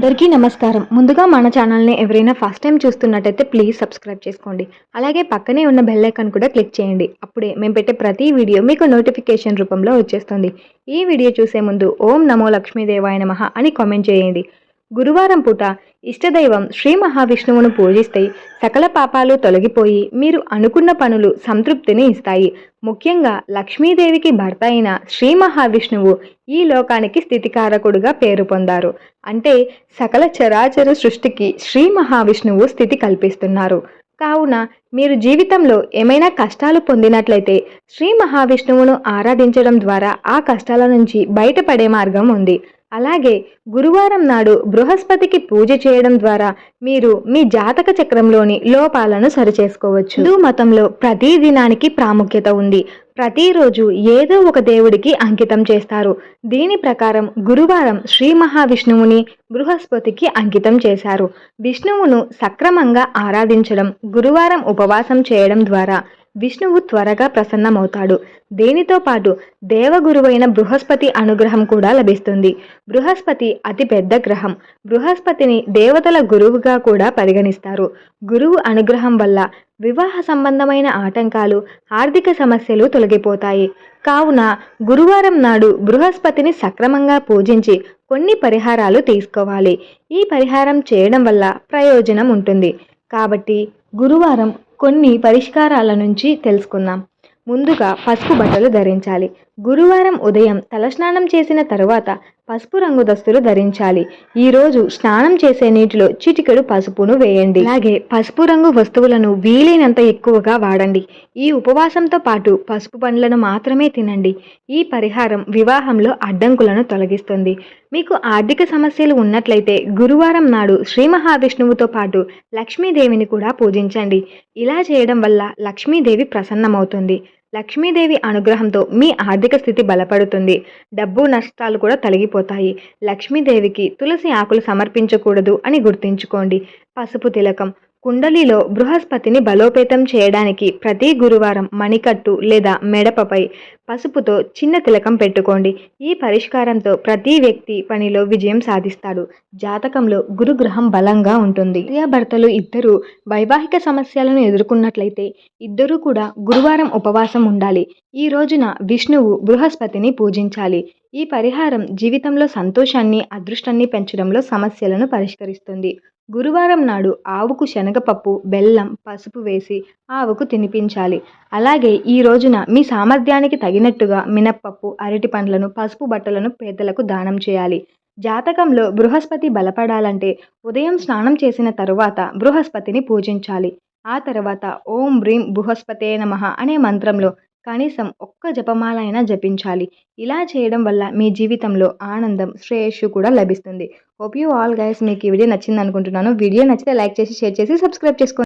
అందరికీ నమస్కారం. ముందుగా మన ఛానల్‌ని ఎవరైనా ఫస్ట్ టైం చూస్తున్నట్టయితే ప్లీజ్ సబ్స్క్రైబ్ చేసుకోండి. అలాగే పక్కనే ఉన్న బెల్ ఐకాన్ కూడా క్లిక్ చేయండి. అప్పుడే మేము పెట్టే ప్రతి వీడియో మీకు నోటిఫికేషన్ రూపంలో వచ్చేస్తుంది. ఈ వీడియో చూసే ముందు ఓం నమో లక్ష్మీదేవాయ నమః అని కామెంట్ చేయండి. గురువారం పూట ఇష్టదైవం శ్రీ మహావిష్ణువును పూజిస్తే సకల పాపాలు తొలగిపోయి మీరు అనుకున్న పనులు సంతృప్తిని ఇస్తాయి. ముఖ్యంగా లక్ష్మీదేవికి భర్త అయిన శ్రీ మహావిష్ణువు ఈ లోకానికి స్థితికారకుడుగా పేరు పొందారు. అంటే సకల చరాచర సృష్టికి శ్రీ మహావిష్ణువు స్థితి కల్పిస్తున్నారు. కావున మీరు జీవితంలో ఏమైనా కష్టాలు పొందినట్లయితే శ్రీ మహావిష్ణువును ఆరాధించడం ద్వారా ఆ కష్టాల నుంచి బయటపడే మార్గం ఉంది. అలాగే గురువారం నాడు బృహస్పతికి పూజ చేయడం ద్వారా మీరు మీ జాతక చక్రంలోని లోపాలను సరిచేసుకోవచ్చు. హిందూ మతంలో ప్రతి దినానికి ప్రాముఖ్యత ఉంది. ప్రతిరోజు ఏదో ఒక దేవుడికి అంకితం చేస్తారు. దీని ప్రకారం గురువారం శ్రీ మహావిష్ణువుని బృహస్పతికి అంకితం చేశారు. విష్ణువును సక్రమంగా ఆరాధించడం, గురువారం ఉపవాసం చేయడం ద్వారా విష్ణువు త్వరగా ప్రసన్నమవుతాడు. దీనితో పాటు దేవగురువైన బృహస్పతి అనుగ్రహం కూడా లభిస్తుంది. బృహస్పతి అతి పెద్ద గ్రహం. బృహస్పతిని దేవతల గురువుగా కూడా పరిగణిస్తారు. గురువు అనుగ్రహం వల్ల వివాహ సంబంధమైన ఆటంకాలు, ఆర్థిక సమస్యలు తొలగిపోతాయి. కావున గురువారం నాడు బృహస్పతిని సక్రమంగా పూజించి కొన్ని పరిహారాలు తీసుకోవాలి. ఈ పరిహారం చేయడం వల్ల ప్రయోజనం ఉంటుంది. కాబట్టి గురువారం కొన్ని పరిష్కారాల నుంచి తెలుసుకుందాం. ముందుగా పసుపు బట్టలు ధరించాలి. గురువారం ఉదయం తలస్నానం చేసిన తరువాత పసుపు రంగు దుస్తులు ధరించాలి. ఈరోజు స్నానం చేసే నీటిలో చిటికెడు పసుపును వేయండి. అలాగే పసుపు రంగు వస్తువులను వీలైనంత ఎక్కువగా వాడండి. ఈ ఉపవాసంతో పాటు పసుపు పండ్లను మాత్రమే తినండి. ఈ పరిహారం వివాహంలో అడ్డంకులను తొలగిస్తుంది. మీకు ఆర్థిక సమస్యలు ఉన్నట్లయితే గురువారం నాడు శ్రీ మహావిష్ణువుతో పాటు లక్ష్మీదేవిని కూడా పూజించండి. ఇలా చేయడం వల్ల లక్ష్మీదేవి ప్రసన్నమవుతుంది. లక్ష్మీదేవి అనుగ్రహంతో మీ ఆర్థిక స్థితి బలపడుతుంది. డబ్బు నష్టాలు కూడా తొలగిపోతాయి. లక్ష్మీదేవికి తులసి ఆకులు సమర్పించకూడదు అని గుర్తుంచుకోండి. పసుపు తిలకం. కుండలిలో బృహస్పతిని బలోపేతం చేయడానికి ప్రతి గురువారం మణికట్టు లేదా మెడపపై పసుపుతో చిన్న తిలకం పెట్టుకోండి. ఈ పరిష్కారంతో ప్రతి వ్యక్తి పనిలో విజయం సాధిస్తాడు. జాతకంలో గురుగ్రహం బలంగా ఉంటుంది. భార్యాభర్తలు ఇద్దరూ వైవాహిక సమస్యలను ఎదుర్కొన్నట్లయితే ఇద్దరూ కూడా గురువారం ఉపవాసం ఉండాలి. ఈ రోజున విష్ణువు బృహస్పతిని పూజించాలి. ఈ పరిహారం జీవితంలో సంతోషాన్ని, అదృష్టాన్ని పెంచడంలో సమస్యలను పరిష్కరిస్తుంది. గురువారం నాడు ఆవుకు శనగపప్పు, బెల్లం, పసుపు వేసి ఆవుకు తినిపించాలి. అలాగే ఈ రోజున మీ సామర్థ్యానికి తగినట్టుగా మినప్పప్పు, అరటి పండ్లను, పసుపు బట్టలను పేదలకు దానం చేయాలి. జాతకంలో బృహస్పతి బలపడాలంటే ఉదయం స్నానం చేసిన తరువాత బృహస్పతిని పూజించాలి. ఆ తర్వాత ఓం హ్రీం బృహస్పతే నమః అనే మంత్రంలో కనీసం ఒక్క జపమాల అయినా జపించాలి. ఇలా చేయడం వల్ల మీ జీవితంలో ఆనందం, శ్రేయస్సు కూడా లభిస్తుంది. హోప్ యూ ఆల్ గైస్ మీకు ఈ వీడియో నచ్చింది అనుకుంటున్నాను. వీడియో నచ్చితే లైక్ చేసి, షేర్ చేసి, సబ్స్క్రైబ్ చేసుకోండి.